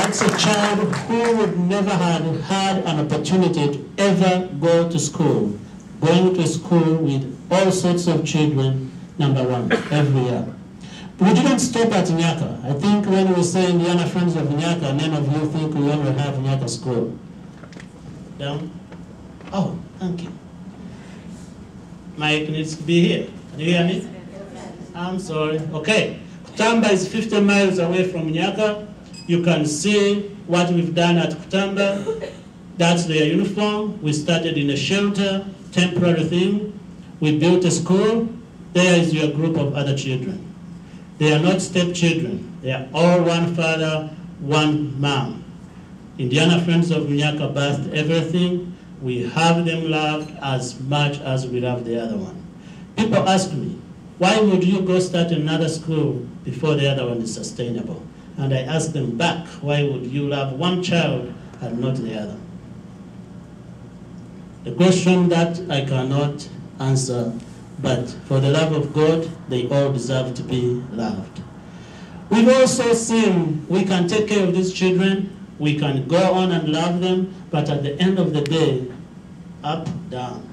That's a child who would never have had an opportunity to ever go to school, going to school with all sorts of children, number one, every year. We didn't stop at Nyaka. I think when we say Indiana Friends of Nyaka, many of you think we only have Nyaka School. Down? Oh, thank you. Mike needs to be here. Can you hear me? I'm sorry. Okay. Kutamba is 50 miles away from Nyaka. You can see what we've done at Kutamba. That's their uniform. We started in a shelter, temporary thing. We built a school. There is your group of other children. They are not stepchildren. They are all one father, one mom. Indiana Friends of Nyaka birthed everything. We have them loved as much as we love the other one. People ask me, why would you go start another school before the other one is sustainable? And I ask them back, why would you love one child and not the other? The question that I cannot answer, but for the love of God, they all deserve to be loved. We've also seen we can take care of these children, we can go on and love them, but at the end of the day, up, down.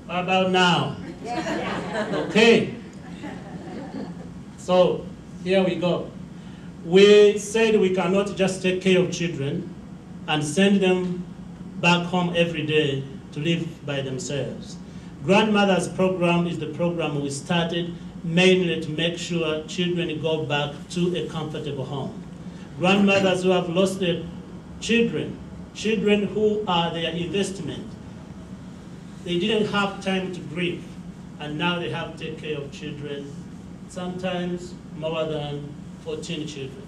How about now? Okay. So, here we go. We said we cannot just take care of children and send them back home every day to live by themselves. Grandmother's program is the program we started mainly to make sure children go back to a comfortable home. Grandmothers who have lost their children, children who are their investment, they didn't have time to grieve, and now they have to take care of children, sometimes more than 14 children.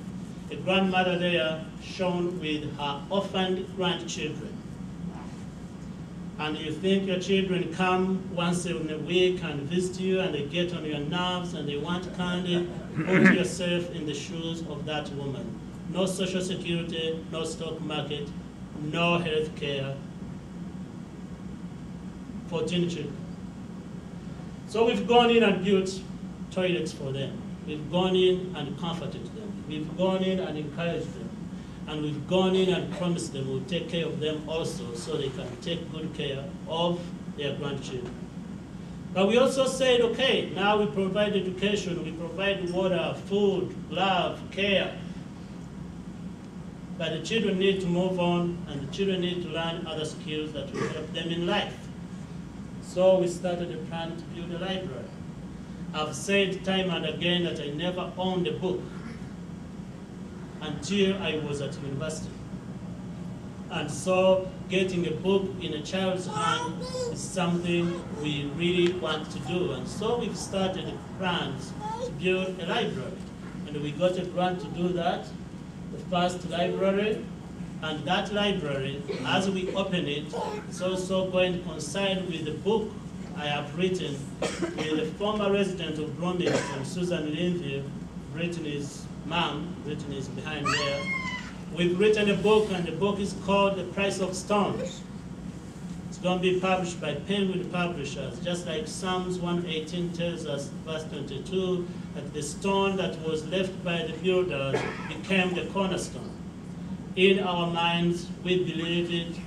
A grandmother there shown with her orphaned grandchildren. And you think your children come once in a week and visit you and they get on your nerves and they want candy, put yourself in the shoes of that woman. No social security, no stock market, no health care, 14 children. So we've gone in and built toilets for them. We've gone in and comforted them. We've gone in and encouraged them. And we've gone in and promised them we'll take care of them also so they can take good care of their grandchildren. But we also said, okay, now we provide education, we provide water, food, love, care. But the children need to move on, and the children need to learn other skills that will help them in life. So we started a plan to build a library. I've said time and again that I never owned a book until I was at university. And so getting a book in a child's hand is something we really want to do. And so we've started plans to build a library. And we got a grant to do that, the first library. And that library, as we open it, is also going to coincide with the book I have written with a former resident of Bloomington, Susan Linville, Brittany's mom. Brittany is behind there. We've written a book, and the book is called The Price of Stones. It's going to be published by Penguin Publishers, just like Psalms 118 tells us, verse 22, that the stone that was left by the builders became the cornerstone. In our minds, we believe it,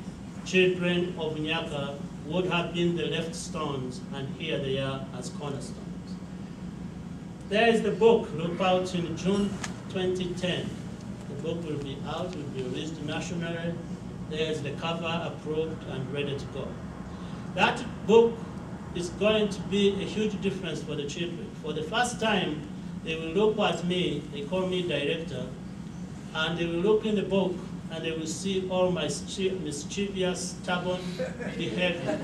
children of Nyaka would have been the left stones, and here they are as cornerstones. There is the book, look out in June 2010. The book will be out, will be released nationally. There's the cover approved and ready to go. That book is going to be a huge difference for the children. For the first time, they will look at me, they call me director, and they will look in the book and they will see all my mischievous, stubborn behavior.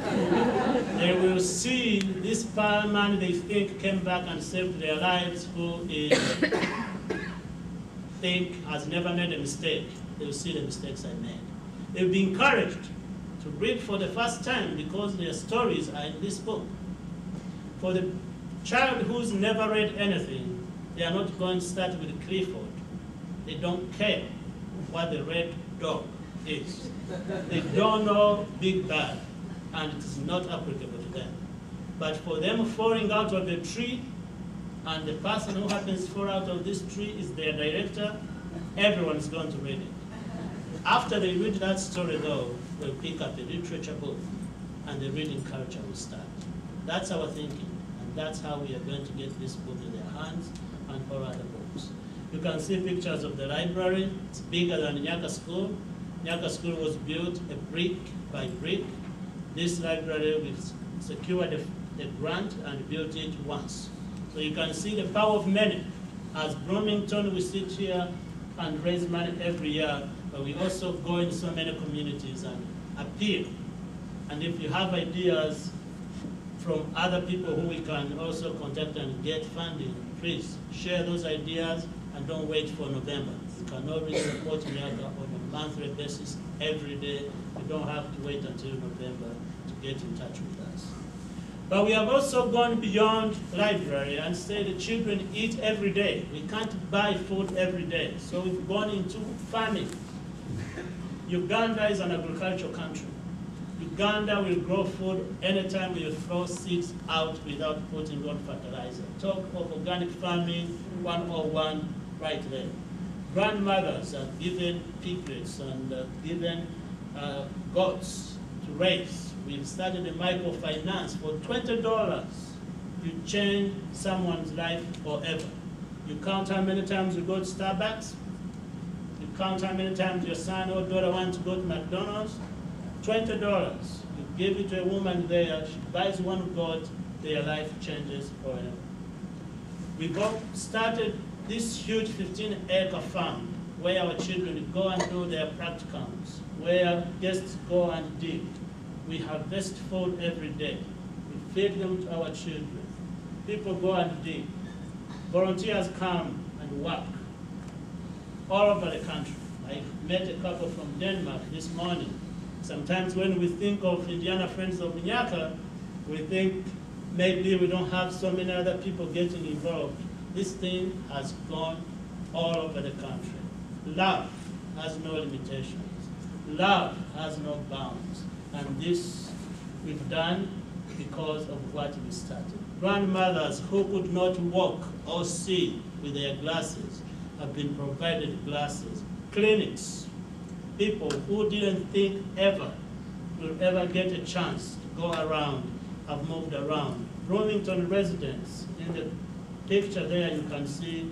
They will see this man they think came back and saved their lives, who is, think has never made a mistake. They will see the mistakes I made. They will be encouraged to read for the first time because their stories are in this book. For the child who's never read anything, they are not going to start with Clifford. They don't care what the red dog is. They don't know Big Bad, and it is not applicable to them. But for them falling out of the tree and the person who happens to fall out of this tree is their director, everyone's going to read it. After they read that story, though, they'll pick up a literature book, and the reading culture will start. That's our thinking, and that's how we are going to get this book in their hands and all other books. You can see pictures of the library. It's bigger than Nyaka School. Nyaka School was built a brick by brick. This library, we've secured a grant and built it once. So you can see the power of many. As Bloomington, we sit here and raise money every year, but we also go in so many communities and appeal. And if you have ideas from other people who we can also contact and get funding, please share those ideas and don't wait for November. You can always support Nyaka on a monthly basis every day. You don't have to wait until November to get in touch with us. But we have also gone beyond library and say the children eat every day. We can't buy food every day. So we've gone into farming. Uganda is an agricultural country. Uganda will grow food anytime we throw seeds out without putting on fertilizer. Talk of organic farming 101 right there. Grandmothers are given piglets and given goats to raise. We've started a microfinance for $20. You change someone's life forever. You count how many times you go to Starbucks. You count how many times your son or daughter wants to go to McDonald's. $20. You give it to a woman there, she buys one goat, their life changes forever. We started this huge 15-acre farm where our children go and do their practicums, where guests go and dig. We harvest food every day. We feed them to our children. People go and dig. Volunteers come and work all over the country. I met a couple from Denmark this morning. Sometimes when we think of Indiana Friends of Nyaka, we think maybe we don't have so many other people getting involved. This thing has gone all over the country. Love has no limitations. Love has no bounds. And this we've done because of what we started. Grandmothers who could not walk or see with their glasses have been provided glasses. Clinics, people who didn't think ever will ever get a chance to go around have moved around. Bloomington residents, in the picture there you can see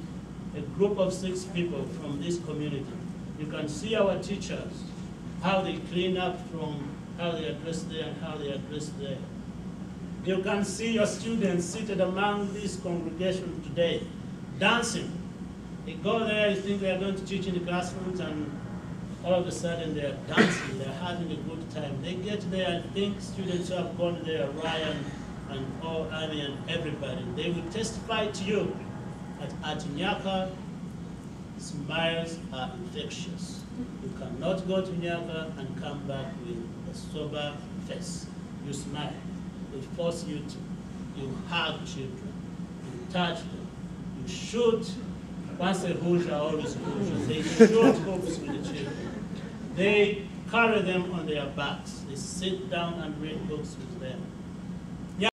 a group of 6 people from this community. You can see our teachers, how they clean up from how they address there and how they address there. You can see your students seated among this congregation today, dancing. They go there, you think they are going to teach in the classrooms, and all of a sudden they're dancing, they're having a good time. They get there and think students who have gone there, Ryan and Annie and everybody, they will testify to you that at Nyaka, smiles are infectious. You cannot go to Nyaka and come back with a sober face. You smile. They force you to. You hug children. You touch them. You shoot. Once a Hoosier, always a Hoosier. They shoot hoops with the children. They carry them on their backs. They sit down and read books with them.